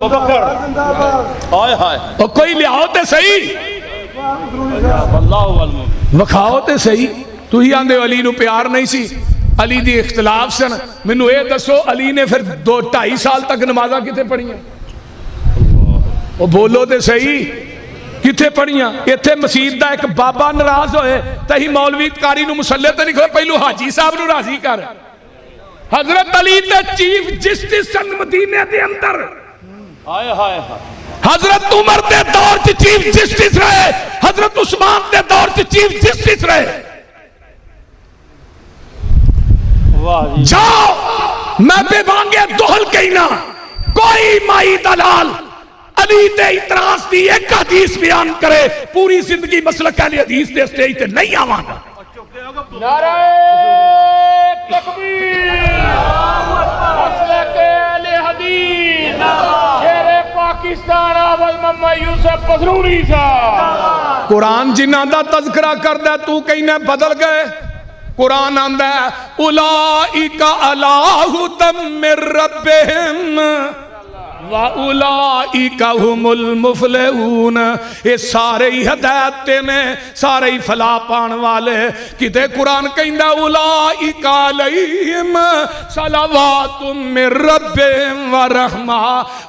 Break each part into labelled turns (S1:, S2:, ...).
S1: हाय हाय
S2: कोई लियाओ तो सही, विखाओ तो सही। तुम आंदे अली नूं प्यार नहीं सी, अली दी इख्तलाफ सन। मैनू ये दसो अली ने फिर 2-2.5 साल तक नमाजा कितने पढ़िया? वो बोलो तो सही, कितने पढ़िया? इत्थे मसीत दा एक बाबा नाराज होए तो ही मौलवी कारी नूं मुसल्ले ते नहीं खड़ो, पहलू हाजी साहब नूं राजी कर। हजरत अली ते चीफ जस्टिस सन मदीने दे अंदर।
S1: हाय हाय
S2: हजरत उमर के दौर च चीफ जस्टिस रहे, हजरत उस्मान के दौर च चीफ जस्टिस रहे। जाओ मैं बेबांगे दोहल कहना, कोई माई दलाल अली ते इतराज दी एक हदीस बयान करे, पूरी जिंदगी मसलक अहले हदीस दे स्टेज ते नहीं आवांगा।
S3: नारे तकबीर, मसलक अहले हदीस, शेरे पाकिस्तान अवल मोहम्मद यूसुफ पथरूरी साहब।
S2: कुरान जिन्हां दा तज़किरा करदा तू कहना बदल गए। कुरान आंदा उलाइका अला हुदम मिर रब्बिहिम व उलाइका हुमुल मुफलिहून। ये सारे ही हिदायत ते ने, सारे ही फलाह पाने वाले। किते कुरान कहंदा उलाइका अलैहिम सलावातुम मिर रब्बिहिम व रहमा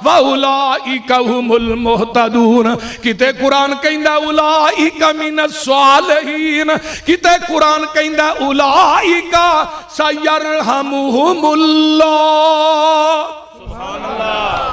S2: व उलाइका हुमुल मुहतदून। किते कुरान कहंदा उलाइका मिनस सालिहीन। किते कुरान कहंदा उलाइका सयरहमुहुमुल्लाह। सुभान अल्लाह।